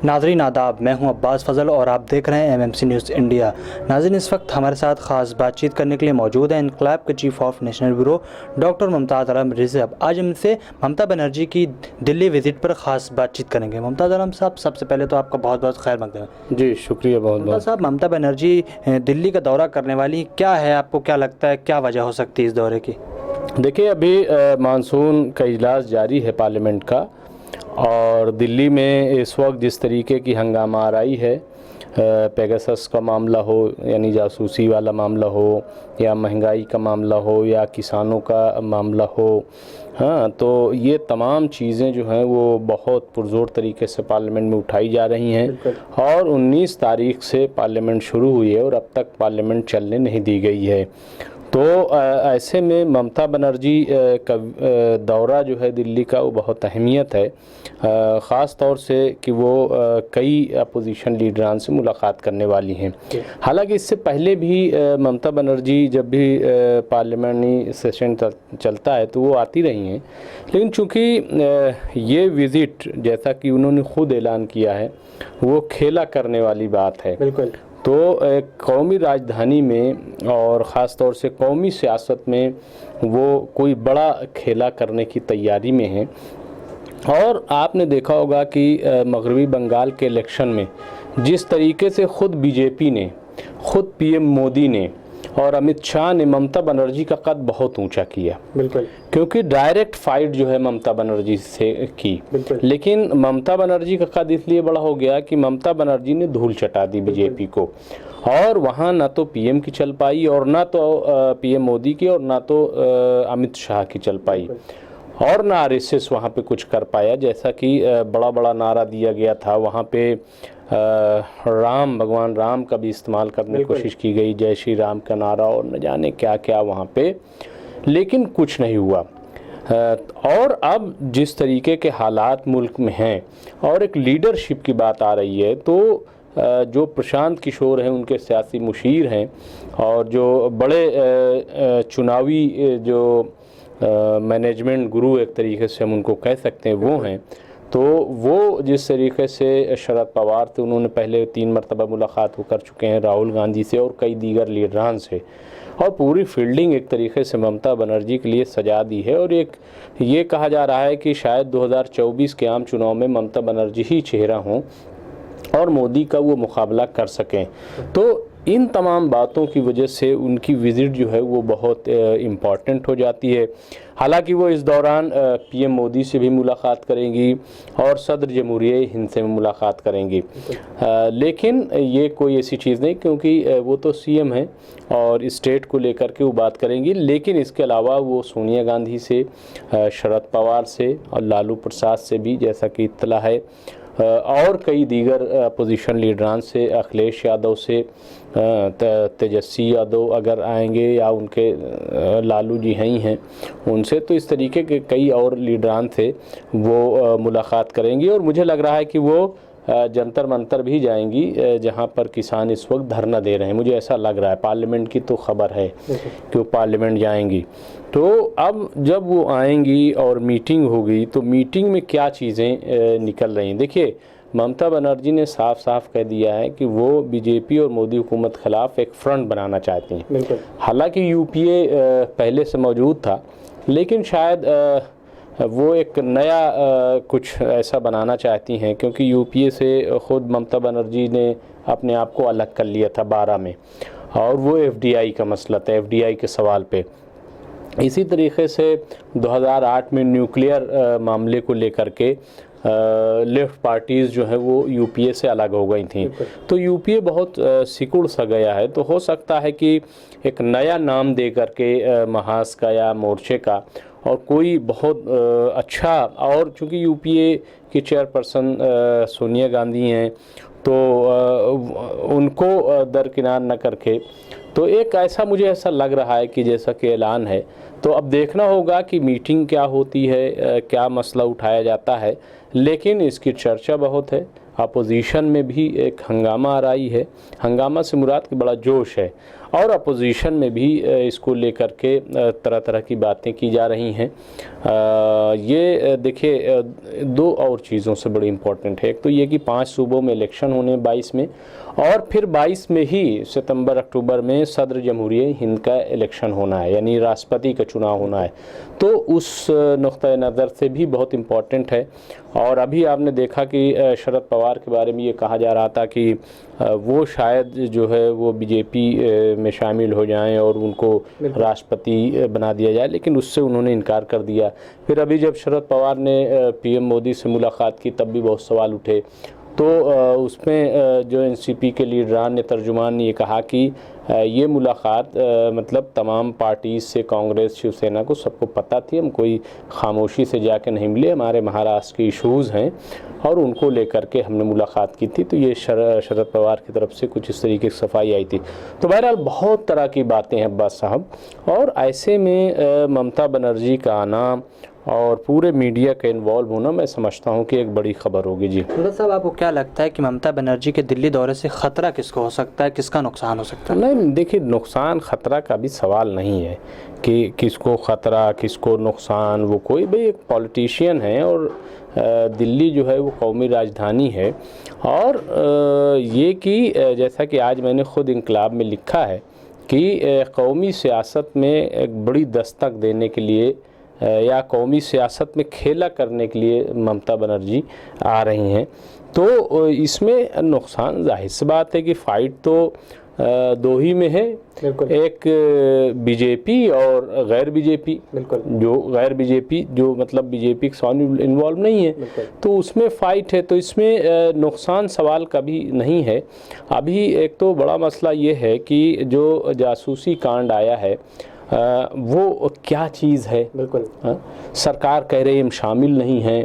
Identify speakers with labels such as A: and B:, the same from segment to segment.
A: नाज़रीन आदाब, मैं हूं अब्बास फ़ज़ल और आप देख रहे हैं एमएमसी न्यूज़ इंडिया। नाज़रीन, इस वक्त हमारे साथ ख़ास बातचीत करने के लिए मौजूद हैं इनकलाब के chief of national bureau doctor Mumtaz Alam Rizvi. आज हमसे ममता बनर्जी की दिल्ली विज़िट पर ख़ास बातचीत करेंगे। मुमताज़ आलम साहब, सबसे पहले तो आपका बहुत बहुत खैर मकदम है।
B: जी शुक्रिया बहुत बहुत।
A: साहब, ममता बनर्जी दिल्ली का दौरा करने वाली, क्या है, आपको क्या लगता है, क्या वजह हो सकती है इस दौरे की?
B: देखिए, अभी मानसून का इजलास जारी है पार्लियामेंट का, और दिल्ली में इस वक्त जिस तरीके की हंगामा आराई है, पेगासस का मामला हो यानी जासूसी वाला मामला हो, या महंगाई का मामला हो, या किसानों का मामला हो, हाँ, तो ये तमाम चीज़ें जो हैं वो बहुत पुरजोर तरीके से पार्लियामेंट में उठाई जा रही हैं। और 19 तारीख से पार्लियामेंट शुरू हुई है और अब तक पार्लियामेंट चलने नहीं दी गई है। तो ऐसे में ममता बनर्जी का दौरा जो है दिल्ली का, वो बहुत अहमियत है, ख़ास तौर से कि वो कई अपोजिशन लीडरान से मुलाकात करने वाली हैं। हालांकि इससे पहले भी ममता बनर्जी जब भी पार्लियामेंट्री सेशन चलता है तो वो आती रही हैं, लेकिन चूँकि ये विज़िट, जैसा कि उन्होंने ख़ुद ऐलान किया है, वो खेला करने वाली बात है।
A: बिल्कुल।
B: तो एक कौमी राजधानी में और ख़ास तौर से कौमी सियासत में वो कोई बड़ा खेला करने की तैयारी में है। और आपने देखा होगा कि मगरबी बंगाल के इलेक्शन में जिस तरीके से ख़ुद बीजेपी ने, ख़ुद पीएम मोदी ने और अमित शाह ने ममता बनर्जी का कद बहुत ऊंचा किया।
A: बिल्कुल।
B: क्योंकि डायरेक्ट फाइट जो है ममता बनर्जी से की, लेकिन ममता बनर्जी का कद इसलिए बड़ा हो गया कि ममता बनर्जी ने धूल चटा दी बीजेपी को, और वहाँ ना तो पीएम की चल पाई, और ना तो पीएम मोदी की, और ना तो अमित शाह की चल पाई, और ना आरएसएस वहाँ पे कुछ कर पाया। जैसा कि बड़ा बड़ा नारा दिया गया था वहाँ पे, भगवान राम का भी इस्तेमाल करने की कोशिश की गई, जय श्री राम का नारा, और न जाने क्या क्या वहाँ पे, लेकिन कुछ नहीं हुआ। और अब जिस तरीके के हालात मुल्क में हैं और एक लीडरशिप की बात आ रही है, तो जो प्रशांत किशोर हैं, उनके सियासी मुशीर हैं, और जो बड़े चुनावी जो मैनेजमेंट गुरु एक तरीके से हम उनको कह सकते हैं, वो हैं। तो वो जिस तरीके से शरद पवार थे, उन्होंने पहले 3 मरतबा मुलाकात कर चुके हैं राहुल गांधी से और कई दीगर लीडरान से, और पूरी फील्डिंग एक तरीके से ममता बनर्जी के लिए सजा दी है। और एक ये कहा जा रहा है कि शायद 2024 के आम चुनाव में ममता बनर्जी ही चेहरा हों और मोदी का वो मुकाबला कर सकें। तो इन तमाम बातों की वजह से उनकी विज़िट जो है वो बहुत इम्पॉर्टेंट हो जाती है। हालांकि वो इस दौरान पीएम मोदी से भी मुलाकात करेंगी और सदर जमहूरिया हिंद से भी मुलाकात करेंगी, लेकिन ये कोई ऐसी चीज़ नहीं, क्योंकि वो तो सीएम हैं और स्टेट को लेकर के वो बात करेंगी। लेकिन इसके अलावा वो सोनिया गांधी से, शरद पवार से और लालू प्रसाद से भी, जैसा कि इत्तला है, और कई दीगर अपोजिशन लीडरान से, अखिलेश यादव से, तेजस्वी यादव अगर आएंगे, या उनके लालू जी हैं ही हैं उनसे, तो इस तरीके के कई और लीडरान थे वो मुलाकात करेंगी। और मुझे लग रहा है कि वो जंतर मंतर भी जाएंगी, जहां पर किसान इस वक्त धरना दे रहे हैं। मुझे ऐसा लग रहा है, पार्लियामेंट की तो खबर है कि वो पार्लियामेंट जाएंगी। तो अब जब वो आएंगी और मीटिंग होगी, तो मीटिंग में क्या चीज़ें निकल रही हैं। देखिए, ममता बनर्जी ने साफ साफ कह दिया है कि वो बीजेपी और मोदी हुकूमत खिलाफ एक फ्रंट बनाना चाहती हैं। हालांकि यूपीए पहले से मौजूद था, लेकिन शायद वो एक नया कुछ ऐसा बनाना चाहती हैं, क्योंकि यूपीए से ख़ुद ममता बनर्जी ने अपने आप को अलग कर लिया था 12 में, और वो एफडीआई का मसला था, एफडीआई के सवाल पे। इसी तरीके से 2008 में न्यूक्लियर मामले को लेकर के लेफ्ट पार्टीज़ जो है वो यूपीए से अलग हो गई थी। तो यूपीए बहुत सिकुड़ सा गया है। तो हो सकता है कि एक नया नाम दे करके महास का या मोर्चे का, और कोई बहुत अच्छा, और चूँकि यूपीए की चेयरपर्सन सोनिया गांधी हैं, तो उनको दरकिनार न करके, तो एक ऐसा मुझे ऐसा लग रहा है कि जैसा कि ऐलान है, तो अब देखना होगा कि मीटिंग क्या होती है, क्या मसला उठाया जाता है। लेकिन इसकी चर्चा बहुत है, अपोजिशन में भी एक हंगामा आ रही है। हंगामा से मुराद कि बड़ा जोश है, और अपोजिशन में भी इसको लेकर के तरह तरह की बातें की जा रही हैं। ये देखिए दो और चीज़ों से बड़ी इम्पोर्टेंट है। एक तो ये कि 5 सूबों में इलेक्शन होने 22 में, और फिर 22 में ही सितंबर अक्टूबर में सदर जमहूरिया हिंद का इलेक्शन होना है, यानी राष्ट्रपति का चुनाव होना है। तो उस नुक्ता नज़र से भी बहुत इम्पोर्टेंट है। और अभी आपने देखा कि शरद पवार के बारे में ये कहा जा रहा था कि वो शायद जो है वो बीजेपी में शामिल हो जाएं और उनको राष्ट्रपति बना दिया जाए, लेकिन उससे उन्होंने इनकार कर दिया। फिर अभी जब शरद पवार ने पीएम मोदी से मुलाकात की तब भी बहुत सवाल उठे। तो उसमें जो एनसीपी के लीडरान ने, तर्जुमान ने ये कहा कि ये मुलाकात मतलब तमाम पार्टीज से, कांग्रेस, शिवसेना को सबको पता थी, हम कोई खामोशी से जाके नहीं मिले, हमारे महाराष्ट्र के इशूज़ हैं और उनको लेकर के हमने मुलाकात की थी। तो ये शरद पवार की तरफ से कुछ इस तरीके की सफाई आई थी। तो बहरहाल बहुत तरह की बातें हैं अब्बास साहब, और ऐसे में ममता बनर्जी का आना और पूरे मीडिया का इन्वॉल्व होना मैं समझता हूँ कि एक बड़ी खबर होगी। जी
A: सूरज साहब, आपको क्या लगता है कि ममता बनर्जी के दिल्ली दौरे से ख़तरा किसको हो सकता है, किसका नुकसान हो सकता है?
B: नहीं, देखिए नुकसान ख़तरा का भी सवाल नहीं है कि किसको ख़तरा किसको नुकसान। वो कोई भाई एक पॉलिटिशियन है और दिल्ली जो है वो कौमी राजधानी है। और ये कि जैसा कि आज मैंने ख़ुद इनकलाब में लिखा है कि कौमी सियासत में एक बड़ी दस्तक देने के लिए या कौमी सियासत में खेला करने के लिए ममता बनर्जी आ रही हैं। तो इसमें नुकसान जाहिर सी बात है कि फ़ाइट तो दो ही में है, एक बीजेपी और गैर बीजेपी। जो गैर बीजेपी जो मतलब बीजेपी के साथ इन्वॉल्व नहीं है, तो उसमें फ़ाइट है। तो इसमें नुकसान सवाल कभी नहीं है। अभी एक तो बड़ा मसला ये है कि जो जासूसी कांड आया है वो क्या चीज़ है। सरकार कह रही है हम शामिल नहीं हैं,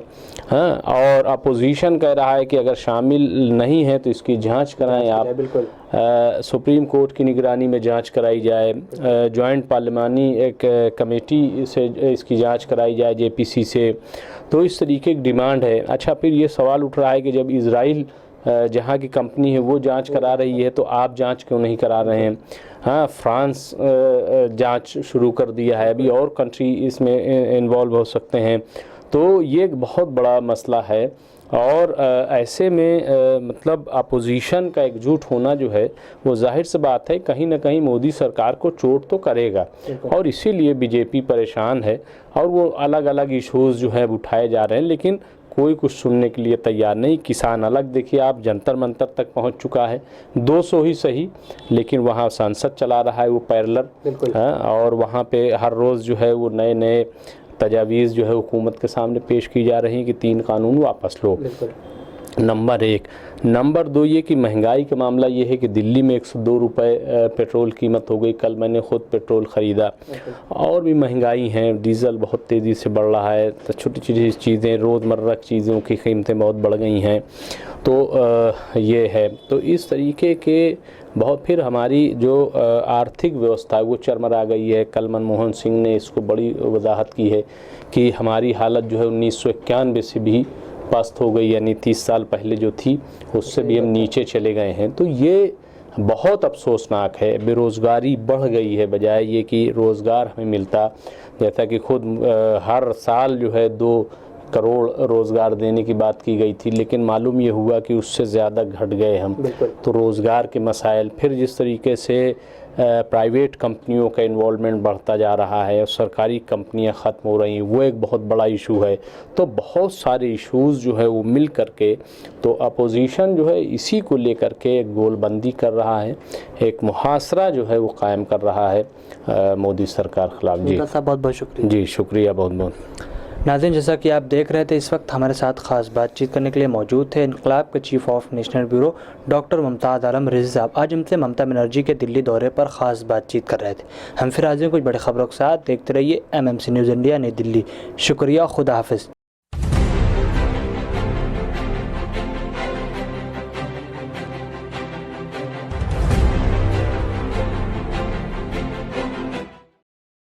B: और अपोजिशन कह रहा है कि अगर शामिल नहीं है तो इसकी जांच कराएं आप। सुप्रीम कोर्ट की निगरानी में जांच कराई जाए, जॉइंट पार्लिमानी एक कमेटी से इसकी जांच कराई जाए, जेपीसी से। तो इस तरीके की डिमांड है। अच्छा, फिर ये सवाल उठ रहा है कि जब इजराइल जहाँ की कंपनी है वो जांच करा रही है तो आप जांच क्यों नहीं करा रहे हैं? हाँ, फ्रांस जांच शुरू कर दिया है, अभी और कंट्री इसमें इन्वॉल्व हो सकते हैं। तो ये एक बहुत बड़ा मसला है। और ऐसे में मतलब अपोजिशन का एकजुट होना जो है वो जाहिर सी बात है कहीं ना कहीं मोदी सरकार को चोट तो करेगा, और इसीलिए बीजेपी परेशान है और वो अलग अलग इशूज़ जो है उठाए जा रहे हैं, लेकिन कोई कुछ सुनने के लिए तैयार नहीं। किसान अलग देखिए आप, जंतर मंतर तक पहुंच चुका है, 200 ही सही, लेकिन वहां संसद चला रहा है वो पैरेलल, और वहां पे हर रोज़ जो है वो नए नए तजावीज़ जो है हुकूमत के सामने पेश की जा रही हैं कि 3 कानून वापस लो। नंबर 1। नंबर 2 ये कि महंगाई का मामला ये है कि दिल्ली में 102 रुपये पेट्रोल कीमत हो गई। कल मैंने ख़ुद पेट्रोल ख़रीदा। और भी महंगाई हैं, डीज़ल बहुत तेज़ी से बढ़ रहा है, तो छोटी छोटी चीज़ें, रोज़मर्रा की चीज़ों की कीमतें बहुत बढ़ गई हैं। तो ये है। तो इस तरीके के बहुत, फिर हमारी जो आर्थिक व्यवस्था है वो चरमरा गई है। कल मनमोहन सिंह ने इसको बड़ी वजाहत की है कि हमारी हालत जो है 1991 से भी पस्त हो गई, यानी 30 साल पहले जो थी उससे भी हम नीचे चले गए हैं। तो ये बहुत अफसोसनाक है। बेरोज़गारी बढ़ गई है, बजाय ये कि रोज़गार हमें मिलता। जैसा कि खुद हर साल जो है 2 करोड़ रोज़गार देने की बात की गई थी, लेकिन मालूम ये हुआ कि उससे ज़्यादा घट गए हम। तो रोज़गार के मसाइल, फिर जिस तरीके से प्राइवेट कंपनियों का इन्वॉल्वमेंट बढ़ता जा रहा है और सरकारी कंपनियां ख़त्म हो रही हैं, वो एक बहुत बड़ा इशू है। तो बहुत सारे इश्यूज़ जो है वो मिल करके, तो अपोजिशन जो है इसी को लेकर के एक गोलबंदी कर रहा है, एक मुहासरा जो है वो कायम कर रहा है मोदी सरकार के खिलाफ। जी
A: साहब, बहुत बहुत शुक्रिया।
B: जी शुक्रिया, बहुत बहुत।
A: नाज़रीन, जैसा कि आप देख रहे थे, इस वक्त हमारे साथ ख़ास बातचीत करने के लिए मौजूद थे इनकलाब के chief of national bureau doctor Mumtaz Alam Rizvi sahab. आज हमसे ममता बनर्जी के दिल्ली दौरे पर ख़ास बातचीत कर रहे थे। हम फिर हाजिर कुछ बड़े खबरों के साथ। देखते रहिए MMC न्यूज़ इंडिया, नई दिल्ली। शुक्रिया, खुदा हाफिज़।